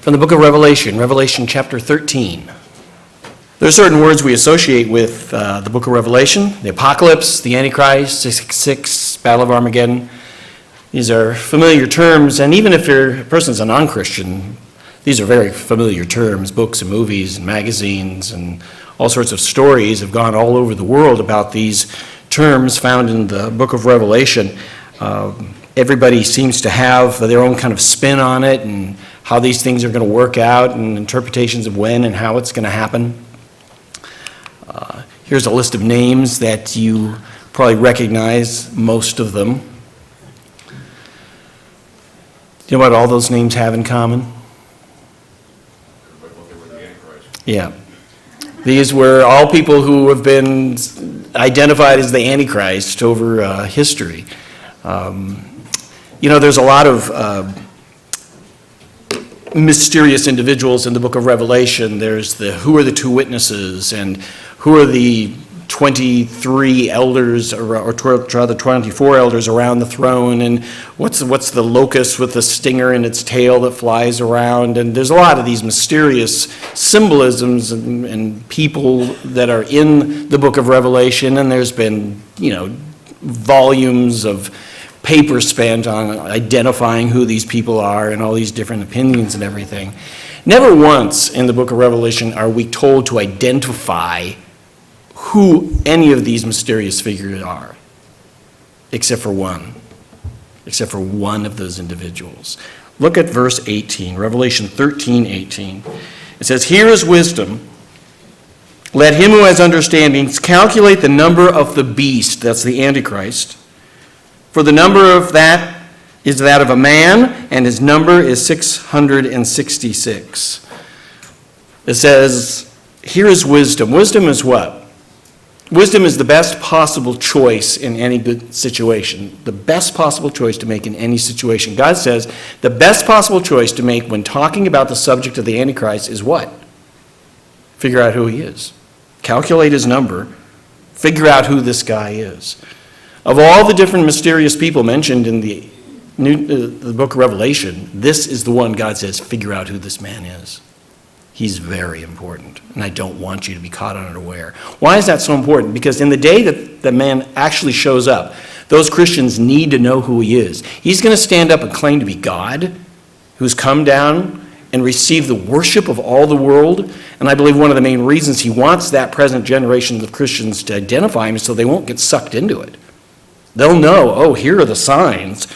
from the book of Revelation, Revelation chapter 13. There are certain words we associate with the book of Revelation: the apocalypse, the Antichrist, 666, Battle of Armageddon. These are familiar terms, and even if a person's a non-Christian, these are very familiar terms. Books and movies and magazines and all sorts of stories have gone all over the world about these terms found in the book of Revelation. Everybody seems to have their own kind of spin on it and how these things are going to work out and interpretations of when and how it's going to happen. Here's a list of names that you probably recognize, most of them. You know what all those names have in common? Yeah. These were all people who have been identified as the Antichrist over history. There's a lot of mysterious individuals in the book of Revelation. There's who are the two witnesses, and who are the 23 elders, or rather 24 elders around the throne, and what's the locust with the stinger in its tail that flies around. And there's a lot of these mysterious symbolisms and people that are in the book of Revelation, and there's been, volumes of paper spent on identifying who these people are and all these different opinions and everything. Never once in the book of Revelation are we told to identify who any of these mysterious figures are, except for one of those individuals. Look at verse 18, Revelation 13:18. It says, "Here is wisdom. Let him who has understandings calculate the number of the beast," that's the Antichrist, "for the number of that is that of a man, and his number is 666. It says, here is wisdom. Wisdom is what? Wisdom is the best possible choice in any good situation. The best possible choice to make in any situation. God says the best possible choice to make when talking about the subject of the Antichrist is what? Figure out who he is. Calculate his number. Figure out who this guy is. Of all the different mysterious people mentioned in the book of Revelation, this is the one God says, figure out who this man is. He's very important, and I don't want you to be caught unaware. Why is that so important? Because in the day that the man actually shows up, those Christians need to know who he is. He's going to stand up and claim to be God, who's come down and received the worship of all the world. And I believe one of the main reasons he wants that present generation of Christians to identify him is so they won't get sucked into it. They'll know, here are the signs.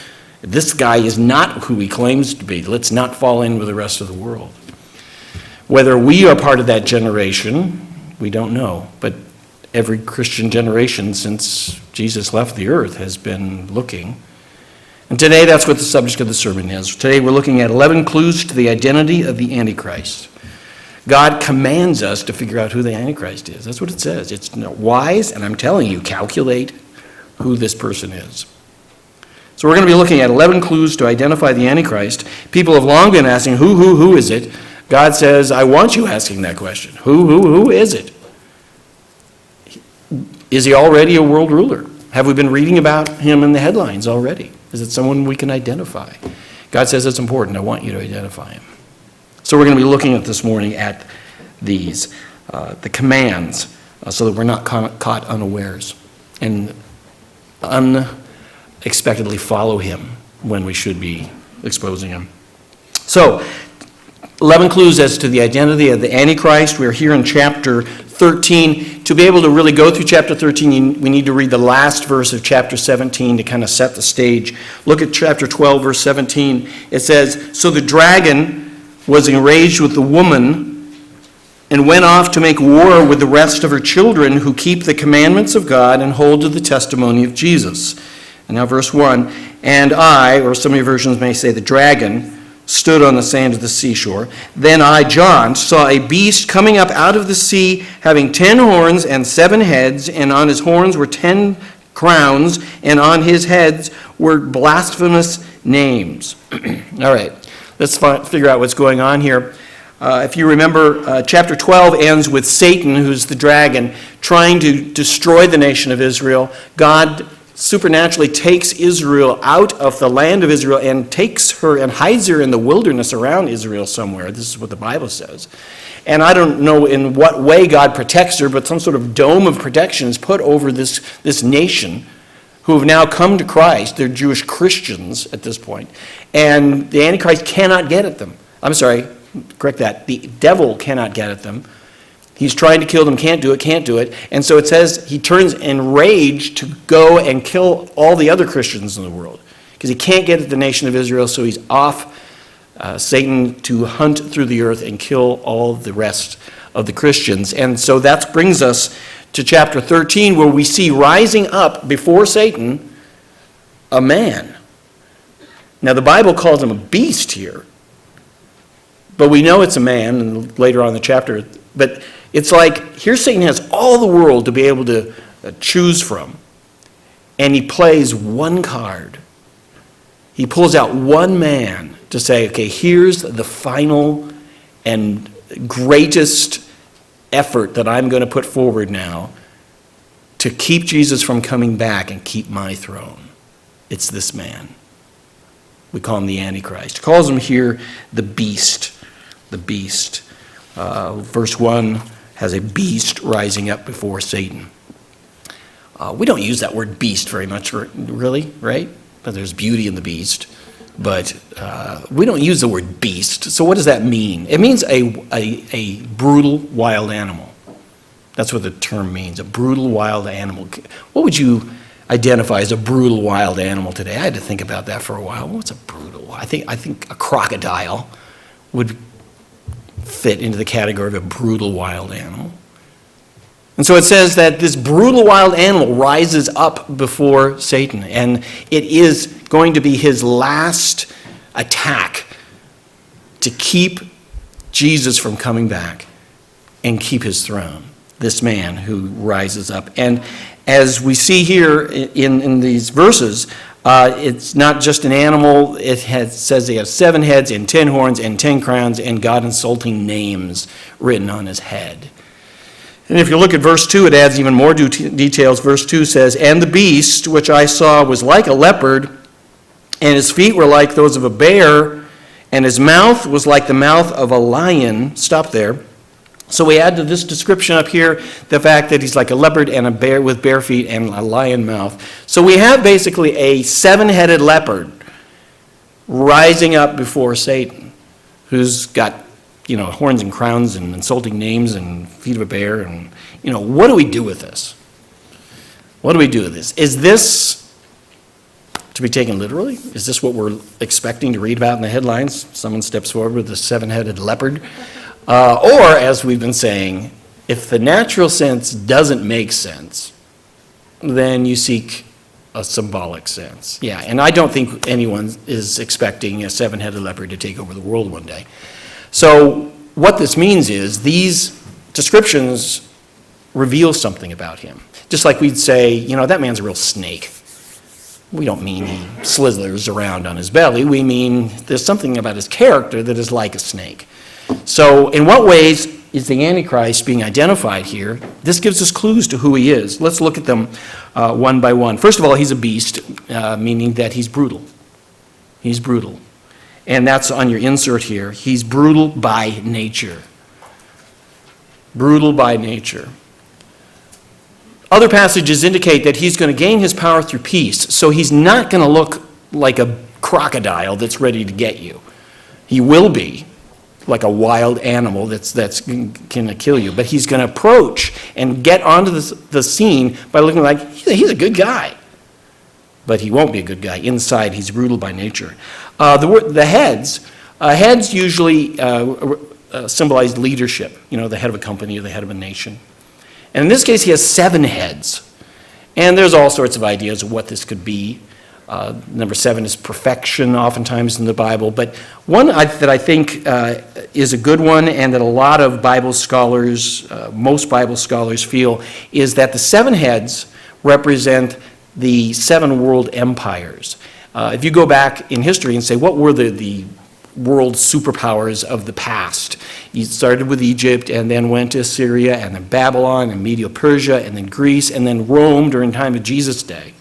This guy is not who he claims to be. Let's not fall in with the rest of the world. Whether we are part of that generation, we don't know. But every Christian generation since Jesus left the earth has been looking. And today that's what the subject of the sermon is. Today we're looking at 11 clues to the identity of the Antichrist. God commands us to figure out who the Antichrist is. That's what it says. It's wise, and I'm telling you, calculate who this person is. So we're going to be looking at 11 clues to identify the Antichrist. People have long been asking, who is it? God says, I want you asking that question. Who is it? Is he already a world ruler? Have we been reading about him in the headlines already? Is it someone we can identify? God says it's important. I want you to identify him. So we're going to be looking at this morning at these, the commands, so that we're not caught unawares and unexpectedly follow him when we should be exposing him. So, 11 clues as to the identity of the Antichrist. We're here in chapter 13. To be able to really go through chapter 13, we need to read the last verse of chapter 17 to kind of set the stage. Look at chapter 12, verse 17. It says, "So the dragon was enraged with the woman and went off to make war with the rest of her children who keep the commandments of God and hold to the testimony of Jesus." And now verse 1, "And I," or some of your versions may say the dragon, "stood on the sand of the seashore. Then I, John, saw a beast coming up out of the sea, having 10 horns and 7 heads, and on his horns were 10 crowns, and on his heads were blasphemous names." All right, let's figure out what's going on here. If you remember, chapter 12 ends with Satan, who's the dragon, trying to destroy the nation of Israel. God supernaturally takes Israel out of the land of Israel and takes her and hides her in the wilderness around Israel somewhere. This is what the Bible says. And I don't know in what way God protects her, but some sort of dome of protection is put over this nation who have now come to Christ. They're Jewish Christians at this point. And the Antichrist cannot get at them. I'm sorry, correct that. The devil cannot get at them. He's trying to kill them, can't do it. And so it says he turns enraged to go and kill all the other Christians in the world. Because he can't get at the nation of Israel, so he's off, Satan, to hunt through the earth and kill all the rest of the Christians. And so that brings us to chapter 13, where we see rising up before Satan a man. Now the Bible calls him a beast here, but we know it's a man, and later on in the chapter. But it's like, here Satan has all the world to be able to choose from. And he plays one card. He pulls out one man to say, okay, here's the final and greatest effort that I'm going to put forward now to keep Jesus from coming back and keep my throne. It's this man. We call him the Antichrist. He calls him here the beast. The beast. Verse 1 has a beast rising up before Satan. We don't use that word beast very much, really, right? But there's beauty in the beast. But we don't use the word beast. So what does that mean? It means a brutal, wild animal. That's what the term means, a brutal, wild animal. What would you identify as a brutal, wild animal today? I had to think about that for a while. What's a brutal? I think a crocodile would fit into the category of a brutal wild animal. And so it says that this brutal wild animal rises up before Satan, and it is going to be his last attack to keep Jesus from coming back and keep his throne. This man who rises up. And as we see here in these verses, it's not just an animal. It says he has 7 heads and 10 horns and 10 crowns and God-insulting names written on his head. And if you look at verse 2, it adds even more details. Verse 2 says, "And the beast which I saw was like a leopard, and his feet were like those of a bear, and his mouth was like the mouth of a lion." Stop there. So we add to this description up here the fact that he's like a leopard and a bear with bare feet and a lion mouth. So we have basically a 7-headed leopard rising up before Satan, who's got, horns and crowns and insulting names and feet of a bear. And, what do we do with this? What do we do with this? Is this to be taken literally? Is this what we're expecting to read about in the headlines? Someone steps forward with a 7-headed leopard? Or, as we've been saying, if the natural sense doesn't make sense, then you seek a symbolic sense. Yeah, and I don't think anyone is expecting a 7-headed leopard to take over the world one day. So what this means is these descriptions reveal something about him. Just like we'd say, that man's a real snake. We don't mean he slithers around on his belly. We mean there's something about his character that is like a snake. So in what ways is the Antichrist being identified here? This gives us clues to who he is. Let's look at them one by one. First of all, he's a beast, meaning that he's brutal. He's brutal. And that's on your insert here. He's brutal by nature. Brutal by nature. Other passages indicate that he's going to gain his power through peace. So he's not going to look like a crocodile that's ready to get you. He will be like a wild animal that's going to kill you. But he's going to approach and get onto the scene by looking like he's a good guy. But he won't be a good guy. Inside, he's brutal by nature. The heads usually symbolize leadership. The head of a company or the head of a nation. And in this case, he has 7 heads. And there's all sorts of ideas of what this could be. Number 7 is perfection, oftentimes in the Bible. But one that I think is a good one, and that a lot of Bible scholars, most Bible scholars feel, is that the 7 heads represent the 7 world empires. If you go back in history and say, what were the world superpowers of the past? You started with Egypt and then went to Assyria and then Babylon and Medo-Persia and then Greece and then Rome during the time of Jesus' day.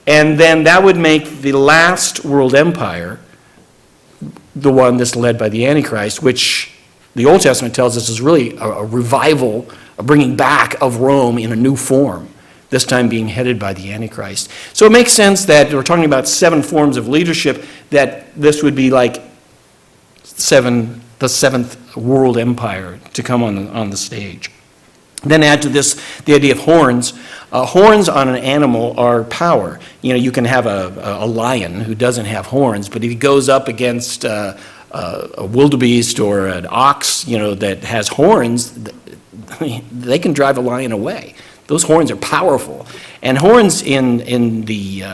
And then that would make the last world empire the one that's led by the Antichrist, which the Old Testament tells us is really a revival, a bringing back of Rome in a new form, this time being headed by the Antichrist. So it makes sense that we're talking about 7 forms of leadership, that this would be like the 7th world empire to come on the stage. Then add to this the idea of horns. Horns on an animal are power. You know, you can have a lion who doesn't have horns, but if he goes up against a wildebeest or an ox, you know, that has horns, they can drive a lion away. Those horns are powerful. And horns in the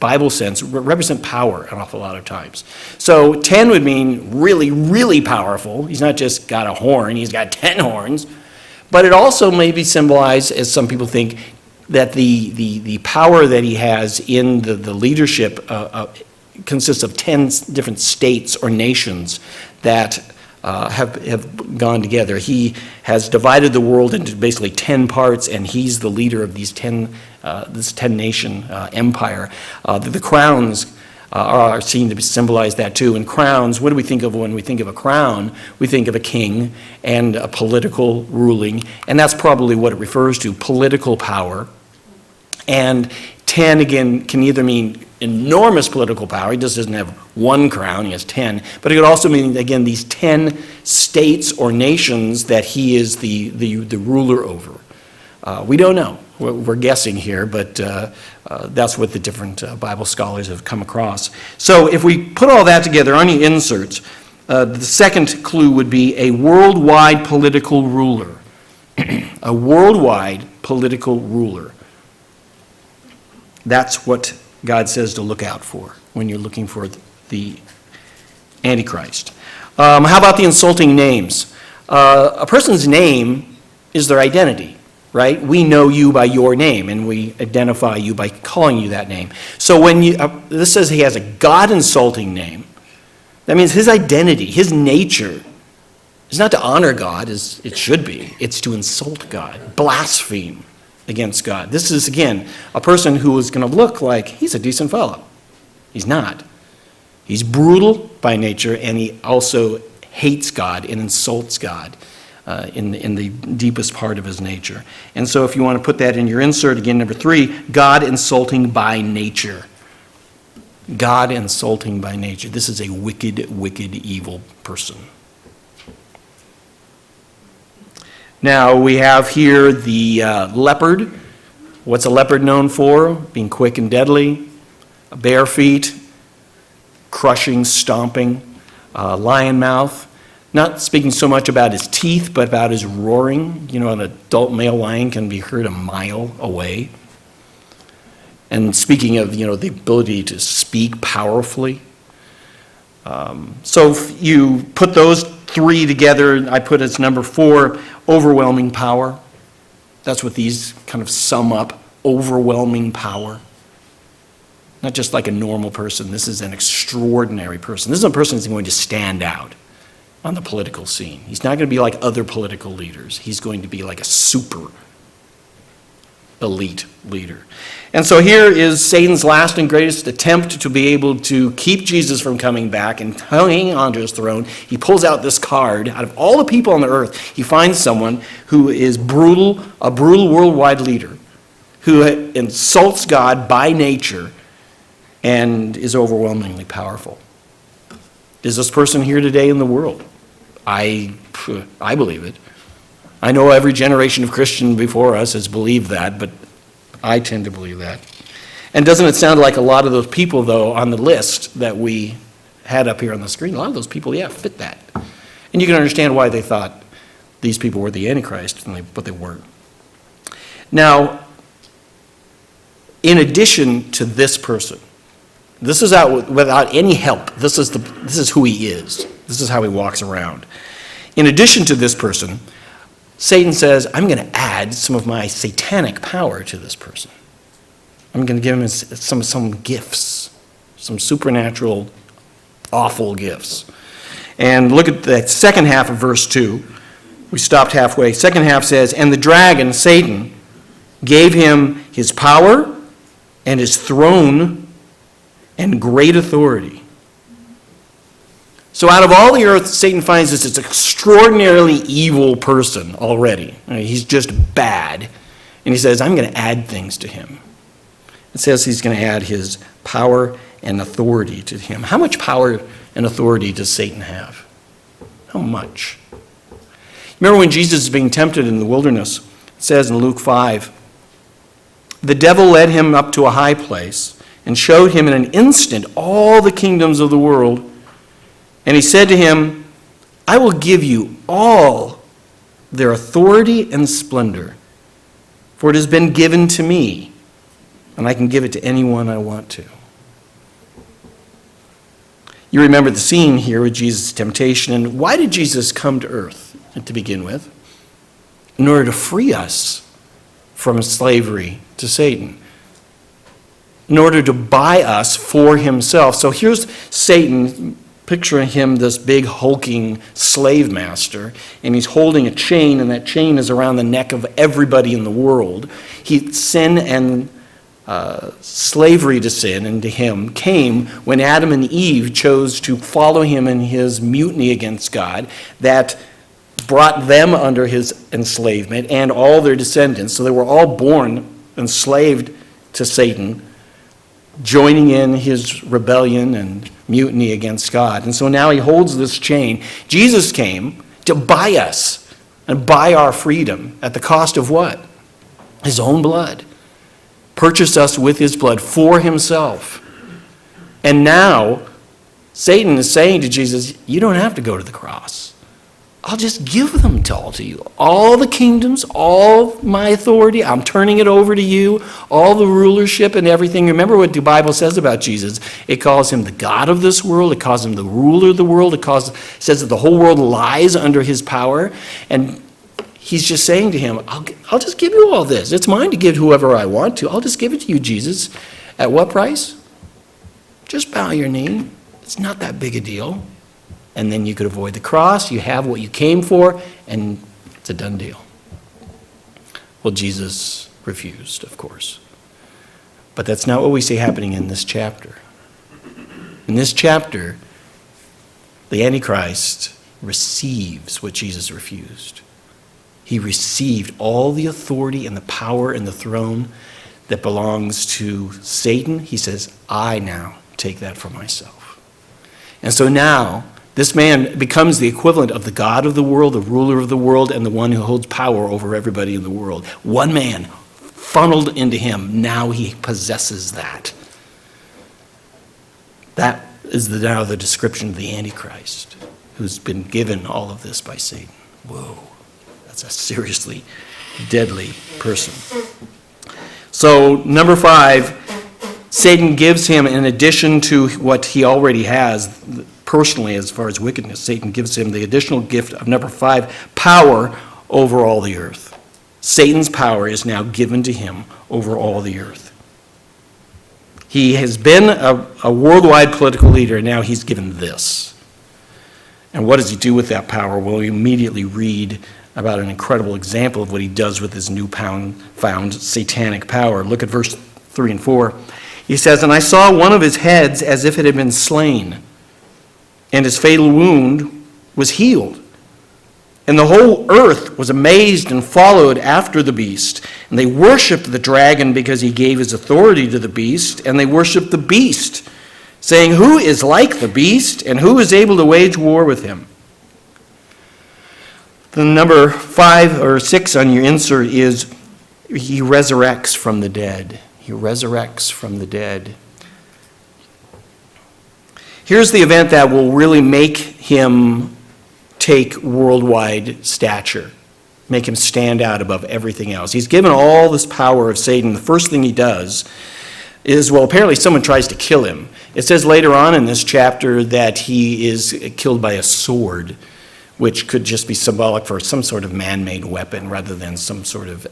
Bible sense represent power an awful lot of times. So 10 would mean really, really powerful. He's not just got a horn, he's got 10 horns. But it also may be symbolized, as some people think, that the power that he has in the leadership consists of 10 different states or nations that have gone together. He has divided the world into basically 10 parts, and he's the leader of these this 10-nation empire. The crowns are seen to symbolize that too. And crowns, what do we think of when we think of a crown? We think of a king and a political ruling, and that's probably what it refers to, political power. And 10, again, can either mean enormous political power. He just doesn't have one crown, he has 10. But it could also mean, again, these 10 states or nations that he is the ruler over. We don't know. We're guessing here, but that's what the different Bible scholars have come across. So if we put all that together on the inserts, the second clue would be a worldwide political ruler. A worldwide political ruler. That's what God says to look out for when you're looking for the Antichrist. How about the insulting names? A person's name is their identity, right? We know you by your name, and we identify you by calling you that name. So when this says he has a God-insulting name, that means his identity, his nature, is not to honor God as it should be. It's to insult God, blaspheme against God. This is, again, a person who is going to look like he's a decent fellow. He's not. He's brutal by nature, and he also hates God and insults God in the deepest part of his nature. And so if you want to put that in your insert, again, number 3, God insulting by nature. God insulting by nature. This is a wicked, wicked, evil person. Now we have here the leopard. What's a leopard known for? Being quick and deadly. Bare feet, crushing, stomping, lion mouth. Not speaking so much about his teeth, but about his roaring. You know, an adult male lion can be heard a mile away. And speaking of, you know, the ability to speak powerfully. So if you put those 3 together, I put as number 4, overwhelming power. That's what these kind of sum up, overwhelming power. Not just like a normal person, this is an extraordinary person. This is a person who's going to stand out on the political scene. He's not going to be like other political leaders. He's going to be like a super elite leader. And so here is Satan's last and greatest attempt to be able to keep Jesus from coming back and hanging onto his throne. He pulls out this card. Out of all the people on the earth, he finds someone who is brutal, a brutal worldwide leader, who insults God by nature and is overwhelmingly powerful. Is this person here today in the world? I believe it. I know every generation of Christian before us has believed that, but I tend to believe that. And doesn't it sound like a lot of those people, though, on the list that we had up here on the screen, a lot of those people, fit that. And you can understand why they thought these people were the Antichrist, but they weren't. Now, in addition to this person, this is out without any help. This is who he is. This is how he walks around. In addition to this person, Satan says, I'm going to add some of my satanic power to this person. I'm going to give him some gifts, some supernatural, awful gifts. And look at the second half of verse 2. We stopped halfway. Second half says, and the dragon, Satan, gave him his power and his throne and great authority. So out of all the earth, Satan finds this extraordinarily evil person already. He's just bad. And he says, I'm going to add things to him. It says he's going to add his power and authority to him. How much power and authority does Satan have? How much? Remember when Jesus is being tempted in the wilderness? It says in Luke 5, the devil led him up to a high place and showed him in an instant all the kingdoms of the world. And he said to him, I will give you all their authority and splendor, for it has been given to me, and I can give it to anyone I want to. You remember the scene here with Jesus' temptation. And why did Jesus come to earth to begin with? In order to free us from slavery to Satan. In order to buy us for himself. So here's Satan, picturing him, this big hulking slave master, and he's holding a chain, and that chain is around the neck of everybody in the world. Sin and slavery to sin and to him came when Adam and Eve chose to follow him in his mutiny against God that brought them under his enslavement and all their descendants. So they were all born enslaved to Satan, joining in his rebellion and mutiny against God. And so now he holds this chain. Jesus came to buy us and buy our freedom at the cost of what? His own blood. Purchased us with his blood for himself. And now Satan is saying to Jesus, you don't have to go to the cross. I'll just give them all to you. All the kingdoms, all my authority, I'm turning it over to you. All the rulership and everything. Remember what the Bible says about Jesus. It calls him the God of this world. It calls him the ruler of the world. It says that the whole world lies under his power. And he's just saying to him, I'll just give you all this. It's mine to give whoever I want to. I'll just give it to you, Jesus. At what price? Just bow your knee. It's not that big a deal. And then you could avoid the cross. You have what you came for, and it's a done deal. Well, Jesus refused, of course. But that's not what we see happening in this chapter. In this chapter, the Antichrist receives what Jesus refused. He received all the authority and the power and the throne that belongs to Satan. He says, I now take that for myself. And so now, this man becomes the equivalent of the God of the world, the ruler of the world, and the one who holds power over everybody in the world. One man funneled into him. Now he possesses that. That is now the description of the Antichrist, who's been given all of this by Satan. Whoa, that's a seriously deadly person. So, number 5, Satan gives him, in addition to what he already has, personally, as far as wickedness, Satan gives him the additional gift of number 5, power over all the earth. Satan's power is now given to him over all the earth. He has been a worldwide political leader, and now he's given this. And what does he do with that power? Well, we immediately read about an incredible example of what he does with his newfound satanic power. Look at verse 3 and 4. He says, and I saw one of his heads as if it had been slain, and his fatal wound was healed. And the whole earth was amazed and followed after the beast. And they worshipped the dragon because he gave his authority to the beast. And they worshipped the beast, saying, who is like the beast, and who is able to wage war with him? The number 5 or 6 on your insert is, he resurrects from the dead. He resurrects from the dead. Here's the event that will really make him take worldwide stature, make him stand out above everything else. He's given all this power of Satan. The first thing he does is, well, apparently someone tries to kill him. It says later on in this chapter that he is killed by a sword, which could just be symbolic for some sort of man-made weapon rather than some sort of,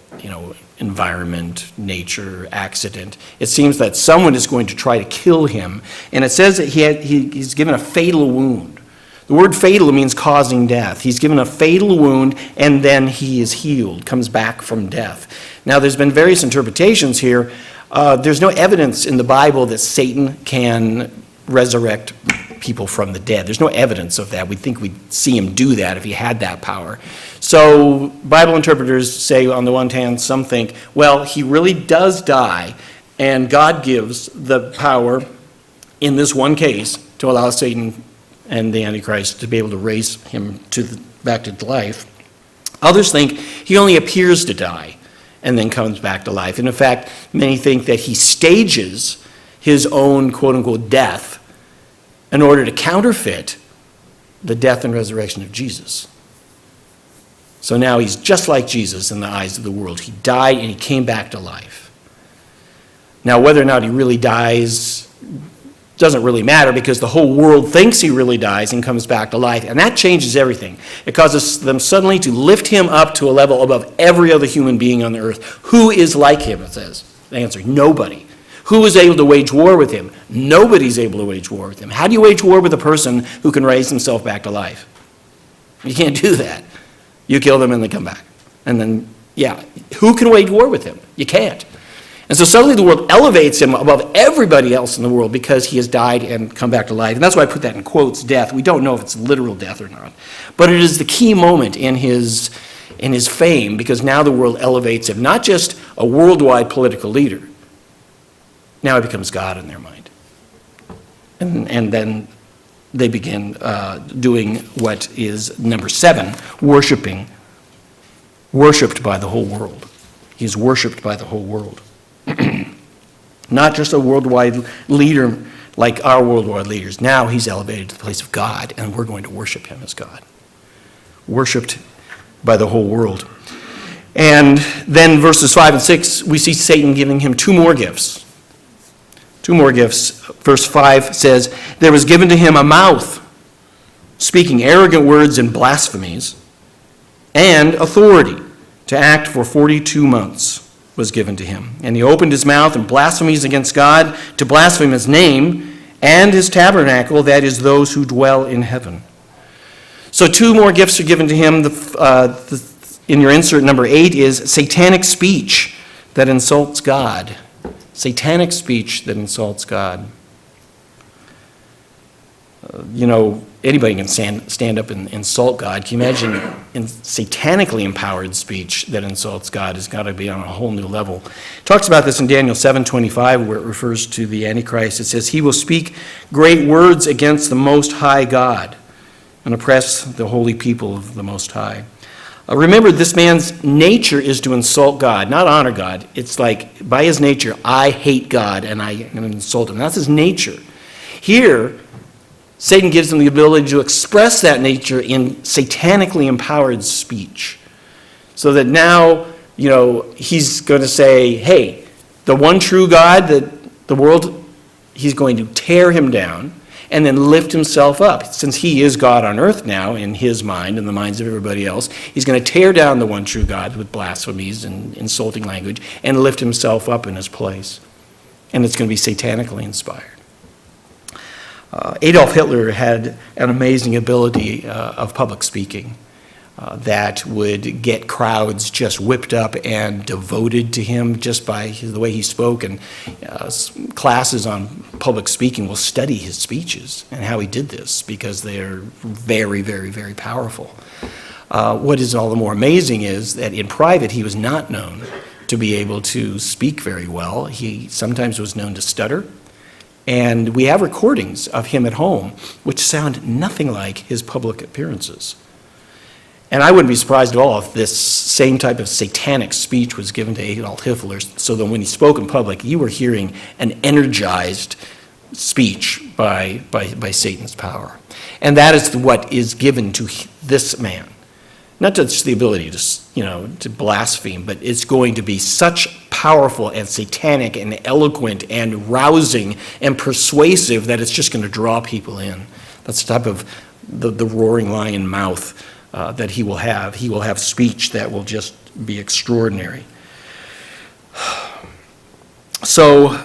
environment, nature, accident. It seems that someone is going to try to kill him. And it says that he's given a fatal wound. The word fatal means causing death. He's given a fatal wound, and then he is healed, comes back from death. Now, there's been various interpretations here. There's no evidence in the Bible that Satan can resurrect people from the dead. There's no evidence of that. We'd think we'd see him do that if he had that power. So Bible interpreters say, on the one hand, some think, well, he really does die, and God gives the power in this one case to allow Satan and the Antichrist to be able to raise him back to life. Others think he only appears to die and then comes back to life. And in fact, many think that he stages his own quote-unquote death in order to counterfeit the death and resurrection of Jesus. So now he's just like Jesus in the eyes of the world. He died and he came back to life. Now, whether or not he really dies doesn't really matter, because the whole world thinks he really dies and comes back to life, and that changes everything. It causes them suddenly to lift him up to a level above every other human being on the earth. Who is like him, it says. The answer, nobody. Who is able to wage war with him? Nobody's able to wage war with him. How do you wage war with a person who can raise himself back to life? You can't do that. You kill them and they come back. And then, who can wage war with him? You can't. And so suddenly the world elevates him above everybody else in the world because he has died and come back to life. And that's why I put that in quotes, death. We don't know if it's literal death or not. But it is the key moment in his fame, because now the world elevates him, not just a worldwide political leader. Now he becomes God in their mind. And then they begin doing what is number 7, worshipped by the whole world. He's worshipped by the whole world. Not just a worldwide leader like our worldwide leaders. Now he's elevated to the place of God, and we're going to worship him as God. Worshipped by the whole world. And then verses 5 and 6, we see Satan giving him 2 more gifts. 2 more gifts. Verse 5 says, there was given to him a mouth, speaking arrogant words and blasphemies, and authority to act for 42 months was given to him. And he opened his mouth in blasphemies against God, to blaspheme his name and his tabernacle, that is, those who dwell in heaven. So 2 more gifts are given to him. In your insert, number 8 is satanic speech that insults God. Satanic speech that insults God. Anybody can stand up and insult God. Can you imagine satanically empowered speech that insults God? Has got to be on a whole new level. It talks about this in Daniel 7:25, where it refers to the Antichrist. It says, he will speak great words against the Most High God and oppress the holy people of the Most High. Remember, this man's nature is to insult God, not honor God. It's like, by his nature, I hate God and I am going to insult him. That's his nature. Here, Satan gives him the ability to express that nature in satanically empowered speech. So that now, he's going to say, hey, the one true God that the world, he's going to tear him down and then lift himself up. Since he is God on earth now, in his mind and the minds of everybody else, he's going to tear down the one true God with blasphemies and insulting language and lift himself up in his place. And it's going to be satanically inspired. Adolf Hitler had an amazing ability of public speaking that would get crowds just whipped up and devoted to him just by the way he spoke. And classes on public speaking will study his speeches and how he did this, because they are very, very, very powerful. What is all the more amazing is that in private he was not known to be able to speak very well. He sometimes was known to stutter. And we have recordings of him at home which sound nothing like his public appearances. And I wouldn't be surprised at all if this same type of satanic speech was given to Adolf Hitler, so that when he spoke in public, you were hearing an energized speech by Satan's power. And that is what is given to this man. Not just the ability to blaspheme, but it's going to be such powerful and satanic and eloquent and rousing and persuasive that it's just going to draw people in. That's the type of the roaring lion mouth that he will have. He will have speech that will just be extraordinary. So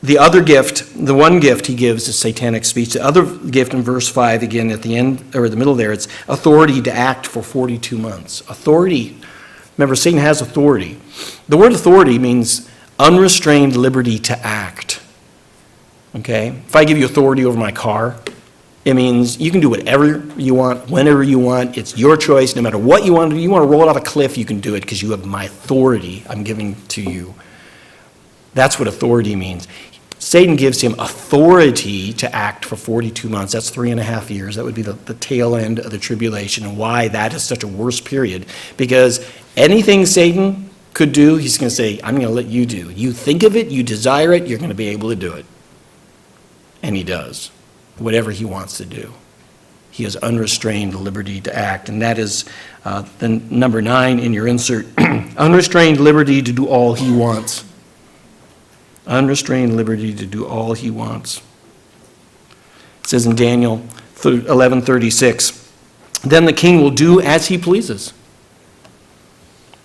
the other gift, the one gift he gives is satanic speech. The other gift in verse 5, again at the end, or the middle there, it's authority to act for 42 months. Authority Remember, Satan has authority. The word authority means unrestrained liberty to act. Okay? If I give you authority over my car, it means you can do whatever you want, whenever you want. It's your choice, no matter what you want to do. You want to roll it off a cliff, you can do it because you have my authority I'm giving to you. That's what authority means. Satan gives him authority to act for 42 months. That's 3.5 years. That would be the tail end of the tribulation, and why that is such a worse period. Because anything Satan could do, he's going to say, I'm going to let you do. You think of it, you desire it, you're going to be able to do it. And he does, whatever he wants to do. He has unrestrained liberty to act, and that is the number 9 in your insert. Unrestrained liberty to do all he wants. Unrestrained liberty to do all he wants. It says in Daniel 11:36, then the king will do as he pleases.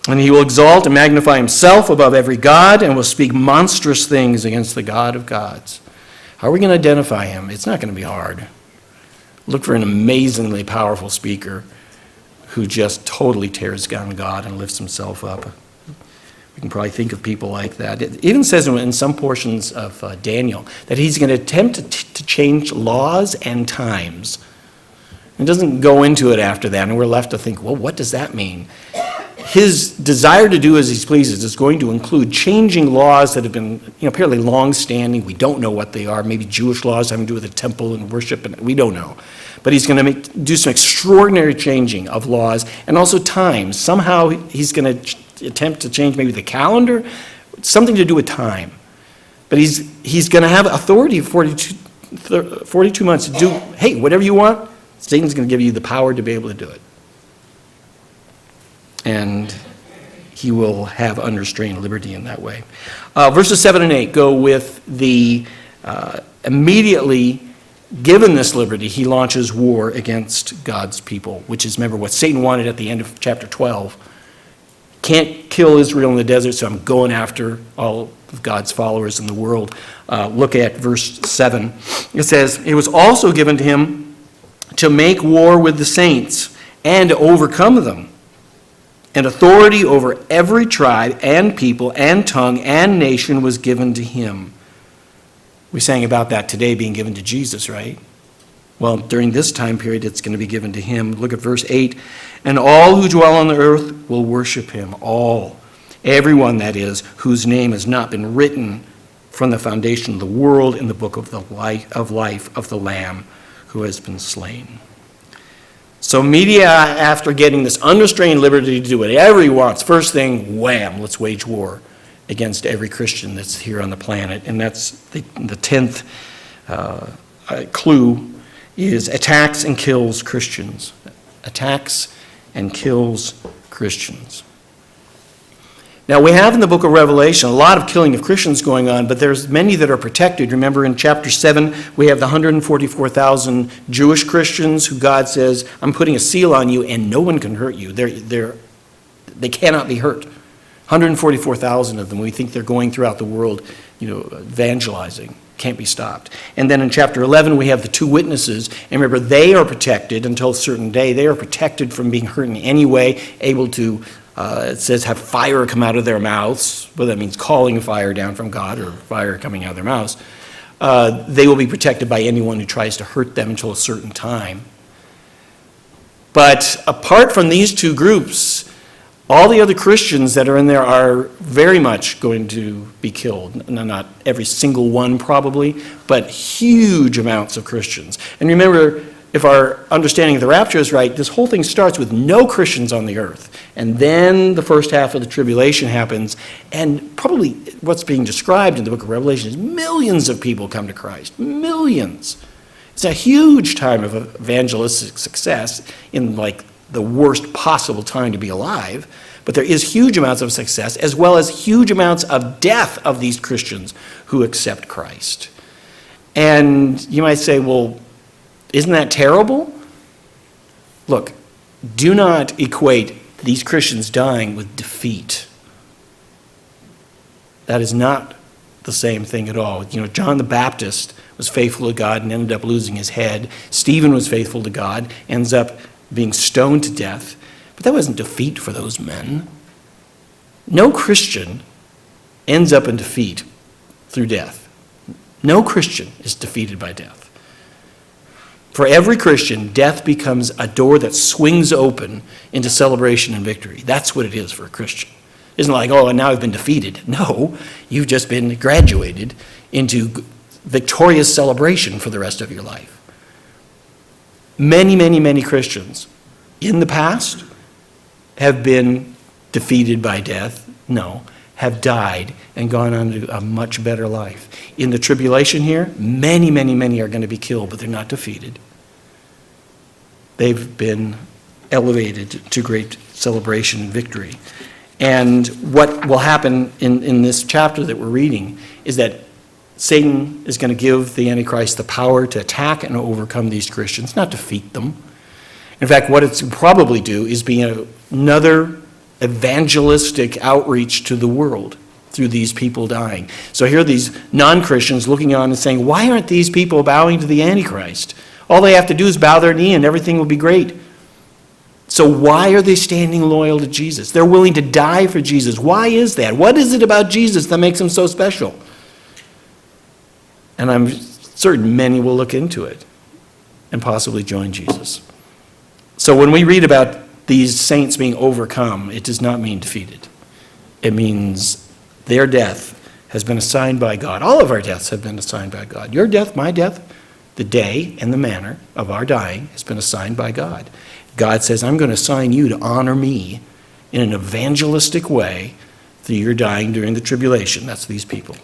And he will exalt and magnify himself above every god and will speak monstrous things against the God of gods. How are we going to identify him? It's not going to be hard. Look for an amazingly powerful speaker who just totally tears down God and lifts himself up. We can probably think of people like that. It even says in some portions of Daniel that he's going to attempt to change laws and times. It doesn't go into it after that, and we're left to think, well, what does that mean? His desire to do as he pleases is going to include changing laws that have been apparently long-standing. We don't know what they are. Maybe Jewish laws having to do with the temple and worship, and we don't know. But he's going to do some extraordinary changing of laws and also times. Somehow he's going to attempt to change maybe the calendar, something to do with time. But he's going to have authority for 42 months to do, hey, whatever you want, Satan's going to give you the power to be able to do it. And he will have unrestrained liberty in that way. Verses 7 and 8 go with the immediately given this liberty, he launches war against God's people, which is, remember, what Satan wanted at the end of chapter 12. Can't kill Israel in the desert, so I'm going after all of God's followers in the world. Look at verse 7. It says, it was also given to him to make war with the saints and to overcome them. And authority over every tribe and people and tongue and nation was given to him. We sang about that today being given to Jesus, right? Well, during this time period, it's going to be given to him. Look at verse 8. And all who dwell on the earth will worship him. All. Everyone, that is, whose name has not been written from the foundation of the world in the book of the life of the Lamb who has been slain. So immediately after getting this unrestrained liberty to do whatever he wants, first thing, wham, let's wage war against every Christian that's here on the planet. And that's the 10th clue is attacks and kills Christians. Attacks and kills Christians. Now, we have in the book of Revelation a lot of killing of Christians going on, but there's many that are protected. Remember in chapter 7, we have the 144,000 Jewish Christians who God says, I'm putting a seal on you and no one can hurt you. They cannot be hurt. 144,000 of them. We think they're going throughout the world, evangelizing. Can't be stopped. And then in chapter 11, we have the 2 witnesses. And remember, they are protected until a certain day. They are protected from being hurt in any way, able to, it says, have fire come out of their mouths. Well, that means calling fire down from God or fire coming out of their mouths. They will be protected by anyone who tries to hurt them until a certain time. But apart from these 2 groups, all the other Christians that are in there are very much going to be killed. Not every single one probably, but huge amounts of Christians. And remember, if our understanding of the rapture is right, this whole thing starts with no Christians on the earth. And then the first half of the tribulation happens, and probably what's being described in the book of Revelation is millions of people come to Christ. Millions. It's a huge time of evangelistic success in the worst possible time to be alive, but there is huge amounts of success as well as huge amounts of death of these Christians who accept Christ. And you might say, well, isn't that terrible? Look, do not equate these Christians dying with defeat. That is not the same thing at all. John the Baptist was faithful to God and ended up losing his head. Stephen was faithful to God, ends up being stoned to death. But that wasn't defeat for those men. No Christian ends up in defeat through death. No Christian is defeated by death. For every Christian, death becomes a door that swings open into celebration and victory. That's what it is for a Christian. It isn't like, oh, now I've been defeated. No, you've just been graduated into victorious celebration for the rest of your life. Many, many, many Christians in the past have been defeated by death. No, have died and gone on to a much better life. In the tribulation here, many, many, many are going to be killed, but they're not defeated. They've been elevated to great celebration and victory. And what will happen in this chapter that we're reading is that Satan is going to give the Antichrist the power to attack and overcome these Christians, not defeat them. In fact, what it's probably do is be another evangelistic outreach to the world through these people dying. So here are these non-Christians looking on and saying, why aren't these people bowing to the Antichrist? All they have to do is bow their knee and everything will be great. So why are they standing loyal to Jesus? They're willing to die for Jesus. Why is that? What is it about Jesus that makes him so special? And I'm certain many will look into it and possibly join Jesus. So when we read about these saints being overcome, it does not mean defeated. It means their death has been assigned by God. All of our deaths have been assigned by God. Your death, my death, the day and the manner of our dying has been assigned by God. God says, I'm going to assign you to honor me in an evangelistic way through your dying during the tribulation. That's these people.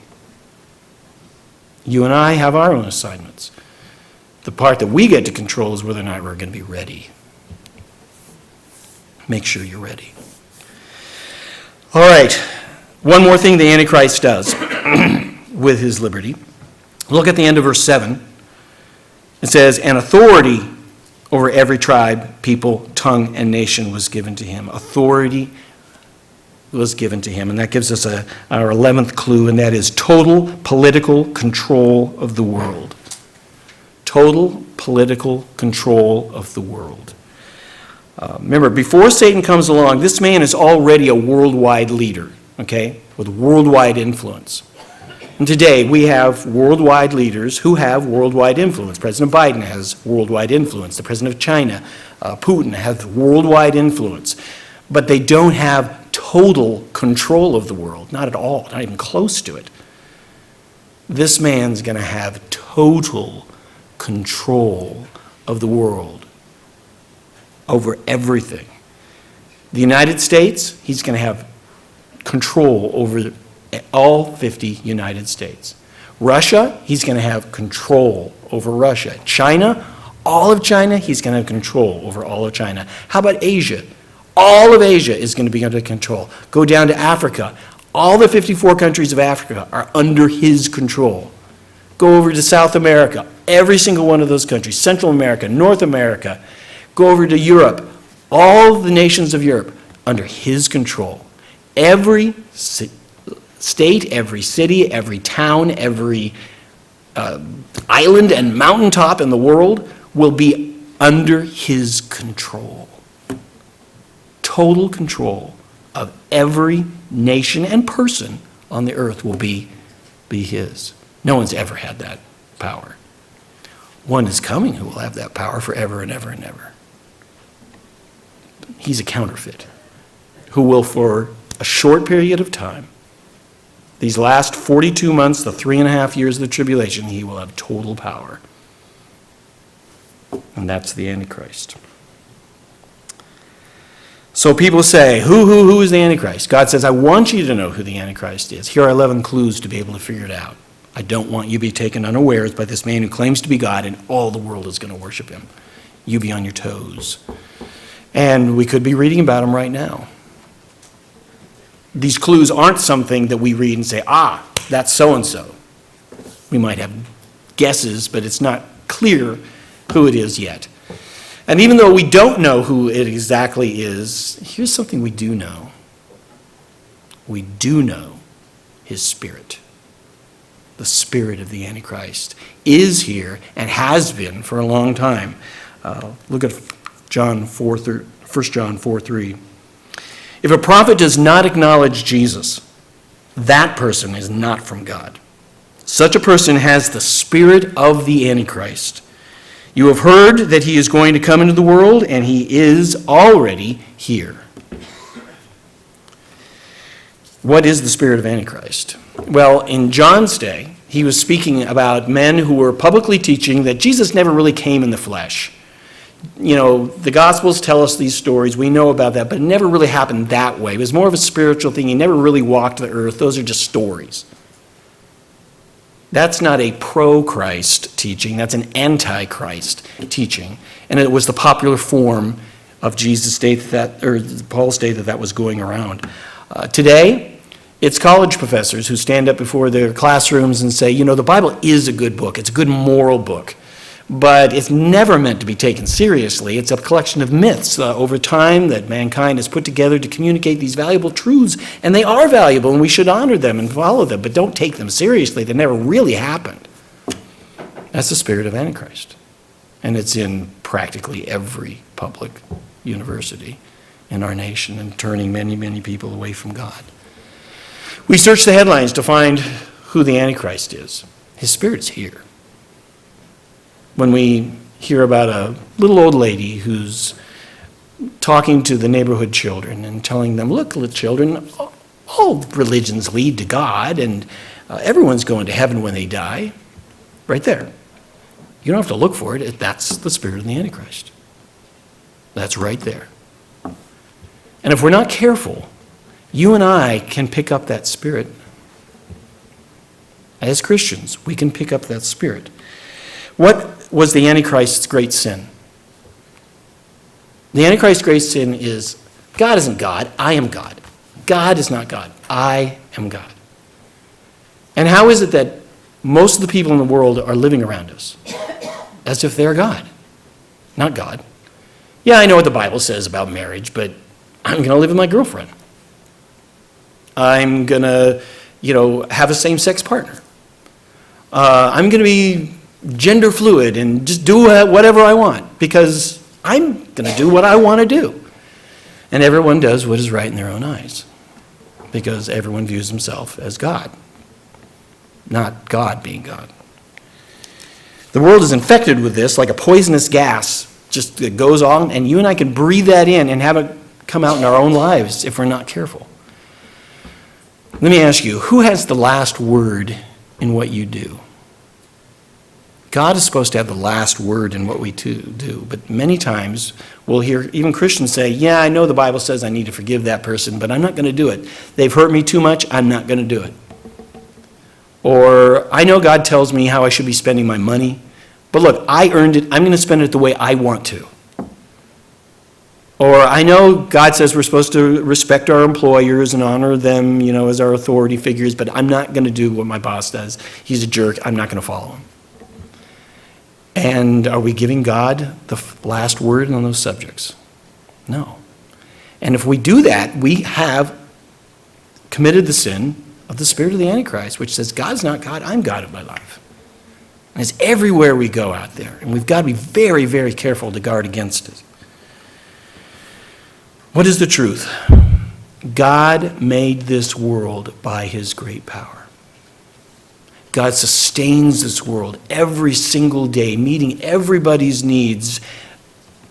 You and I have our own assignments. The part that we get to control is whether or not we're going to be ready. Make sure you're ready. All right. One more thing the Antichrist does with his liberty. Look at the end of verse 7. It says, and authority over every tribe, people, tongue, and nation was given to him. Authority was given to him. And that gives us our 11th clue, and that is total political control of the world. Total political control of the world. Remember, before Satan comes along, this man is already a worldwide leader, okay, with worldwide influence. And today we have worldwide leaders who have worldwide influence. President Biden has worldwide influence. The president of China, Putin, has worldwide influence. But they don't have total control of the world, not at all, not even close to it. This man's going to have total control of the world over everything. The United States, he's going to have control over all 50 United States. Russia, he's going to have control over Russia. China, all of China, he's going to have control over all of China. How about Asia? All of Asia is going to be under control. Go down to Africa. All the 54 countries of Africa are under his control. Go over to South America. Every single one of those countries. Central America, North America. Go over to Europe. All the nations of Europe under his control. Every state, every city, every town, every island and mountaintop in the world will be under his control. Total control of every nation and person on the earth will be his. No one's ever had that power. One is coming who will have that power forever and ever and ever. He's a counterfeit who will, for a short period of time, these last 42 months, the 3.5 years of the tribulation, he will have total power. And that's the Antichrist. So people say, who is the Antichrist? God says, I want you to know who the Antichrist is. Here are 11 clues to be able to figure it out. I don't want you to be taken unawares by this man who claims to be God and all the world is going to worship him. You be on your toes. And we could be reading about him right now. These clues aren't something that we read and say, that's so-and-so. We might have guesses, but it's not clear who it is yet. And even though we don't know who it exactly is, here's something we do know. We do know his spirit. The spirit of the Antichrist is here and has been for a long time. Look at 1 John 4:3. If a prophet does not acknowledge Jesus, that person is not from God. Such a person has the spirit of the Antichrist. You have heard that he is going to come into the world, and he is already here. What is the spirit of Antichrist? Well, in John's day, he was speaking about men who were publicly teaching that Jesus never really came in the flesh. You know, the Gospels tell us these stories. We know about that, but it never really happened that way. It was more of a spiritual thing. He never really walked the earth. Those are just stories. That's not a pro-Christ teaching. That's an anti-Christ teaching. And it was the popular form of Jesus' state that, or Paul's state that was going around. Today, it's college professors who stand up before their classrooms and say, you know, the Bible is a good book. It's a good moral book. But it's never meant to be taken seriously. It's a collection of myths over time that mankind has put together to communicate these valuable truths. And they are valuable, and we should honor them and follow them, but don't take them seriously. They never really happened. That's the spirit of Antichrist. And it's in practically every public university in our nation and turning many, many people away from God. We search the headlines to find who the Antichrist is. His spirit's here. When we hear about a little old lady who's talking to the neighborhood children and telling them, look, little children, all religions lead to God, and everyone's going to heaven when they die. Right there. You don't have to look for it. That's the spirit of the Antichrist. That's right there. And if we're not careful, you and I can pick up that spirit. As Christians, we can pick up that spirit. What was the Antichrist's great sin? The Antichrist's great sin is, God isn't God, I am God. God is not God, I am God. And how is it that most of the people in the world are living around us? As if they're God, not God. Yeah, I know what the Bible says about marriage, but I'm going to live with my girlfriend. I'm going to, have a same-sex partner. I'm going to be gender fluid and just do whatever I want because I'm going to do what I want to do. And everyone does what is right in their own eyes because everyone views himself as God, not God being God. The world is infected with this like a poisonous gas just that goes on, and you and I can breathe that in and have it come out in our own lives if we're not careful. Let me ask you, who has the last word in what you do? God is supposed to have the last word in what we do, but many times we'll hear even Christians say, yeah, I know the Bible says I need to forgive that person, but I'm not going to do it. They've hurt me too much, I'm not going to do it. Or, I know God tells me how I should be spending my money, but look, I earned it, I'm going to spend it the way I want to. Or, I know God says we're supposed to respect our employers and honor them, as our authority figures, but I'm not going to do what my boss does. He's a jerk, I'm not going to follow him. And are we giving God the last word on those subjects? No. And if we do that, we have committed the sin of the spirit of the Antichrist, which says, God's not God, I'm God of my life. And it's everywhere we go out there. And we've got to be very, very careful to guard against it. What is the truth? God made this world by his great power. God sustains this world every single day, meeting everybody's needs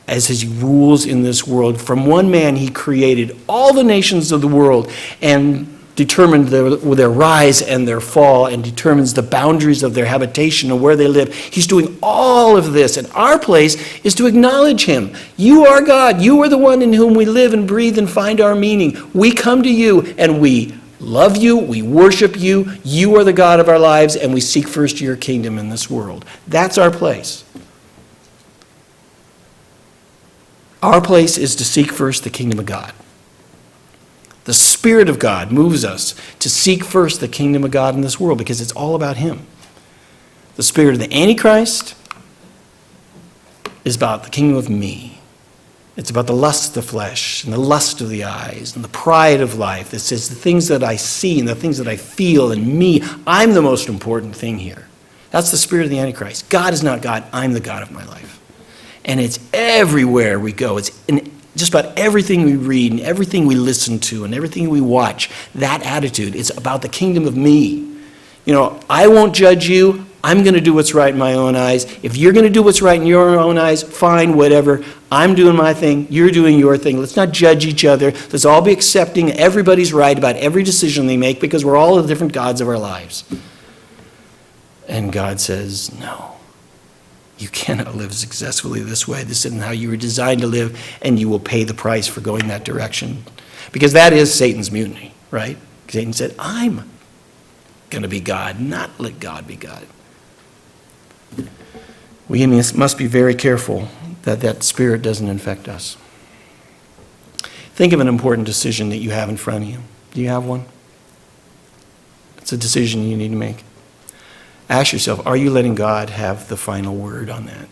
as he rules in this world. From one man, he created all the nations of the world and determined their rise and their fall and determines the boundaries of their habitation and where they live. He's doing all of this, and our place is to acknowledge him. You are God. You are the one in whom we live and breathe and find our meaning. We come to you, and we love you, we worship you, you are the God of our lives, and we seek first your kingdom in this world. That's our place. Our place is to seek first the kingdom of God. The Spirit of God moves us to seek first the kingdom of God in this world because it's all about him. The spirit of the Antichrist is about the kingdom of me. It's about the lust of the flesh and the lust of the eyes and the pride of life. It says the things that I see and the things that I feel and me, I'm the most important thing here. That's the spirit of the Antichrist. God is not God, I'm the God of my life. And it's everywhere we go. It's in just about everything we read and everything we listen to and everything we watch, that attitude is about the kingdom of me. You know, I won't judge you. I'm going to do what's right in my own eyes. If you're going to do what's right in your own eyes, fine, whatever. I'm doing my thing. You're doing your thing. Let's not judge each other. Let's all be accepting everybody's right about every decision they make because we're all the different gods of our lives. And God says, no. You cannot live successfully this way. This isn't how you were designed to live, and you will pay the price for going that direction. Because that is Satan's mutiny, right? Satan said, I'm going to be God, not let God be God. We must be very careful that that spirit doesn't infect us. Think of an important decision that you have in front of you. Do you have one? It's a decision you need to make. Ask yourself, are you letting God have the final word on that?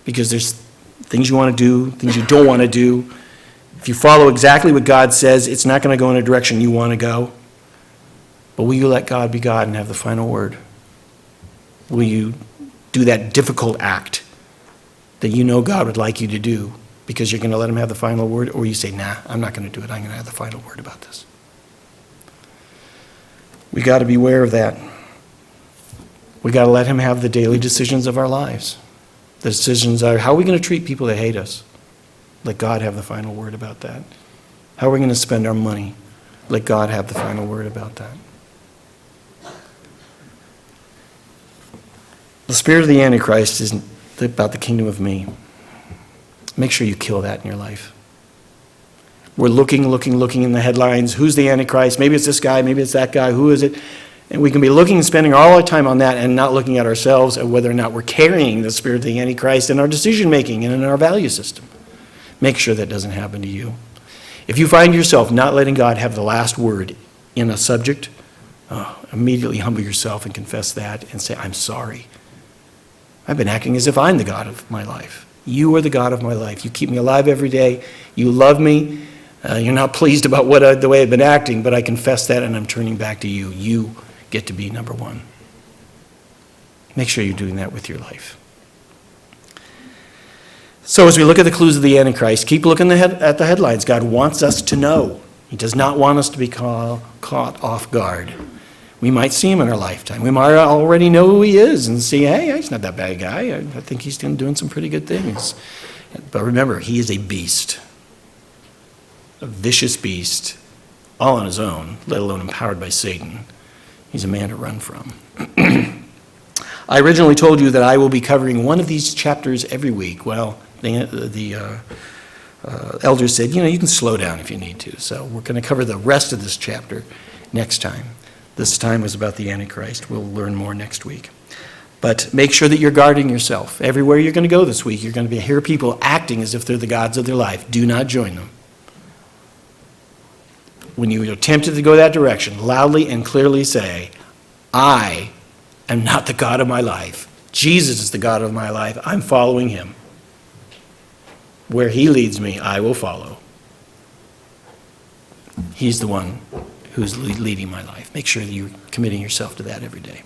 Because there's things you want to do, things you don't want to do. If you follow exactly what God says, it's not going to go in a direction you want to go. But will you let God be God and have the final word? Will you do that difficult act that you know God would like you to do because you're going to let him have the final word? Or you say, nah, I'm not going to do it. I'm going to have the final word about this. We got to be aware of that. We got to let him have the daily decisions of our lives. The decisions are, how are we going to treat people that hate us? Let God have the final word about that. How are we going to spend our money? Let God have the final word about that. The spirit of the Antichrist isn't about the kingdom of me. Make sure you kill that in your life. We're looking in the headlines. Who's the Antichrist? Maybe it's this guy, maybe it's that guy. Who is it? And we can be looking and spending all our time on that and not looking at ourselves and whether or not we're carrying the spirit of the Antichrist in our decision making and in our value system. Make sure that doesn't happen to you. If you find yourself not letting God have the last word in a subject, immediately humble yourself and confess that and say, I'm sorry. I've been acting as if I'm the God of my life. You are the God of my life. You keep me alive every day. You love me. You're not pleased about the way I've been acting, but I confess that and I'm turning back to you. You get to be number one. Make sure you're doing that with your life. So as we look at the clues of the Antichrist, keep looking at the headlines. God wants us to know. He does not want us to be caught off guard. We might see him in our lifetime. We might already know who he is and see, hey, he's not that bad guy. I think he's doing some pretty good things. But remember, he is a beast, a vicious beast, all on his own, let alone empowered by Satan. He's a man to run from. I originally told you that I will be covering one of these chapters every week. Well, the elders said, you can slow down if you need to. So we're going to cover the rest of this chapter next time. This time was about the Antichrist. We'll learn more next week. But make sure that you're guarding yourself. Everywhere you're going to go this week, you're going to hear people acting as if they're the gods of their life. Do not join them. When you are tempted to go that direction, loudly and clearly say, I am not the God of my life. Jesus is the God of my life. I'm following him. Where he leads me, I will follow. He's the one who's leading my life. Make sure that you're committing yourself to that every day.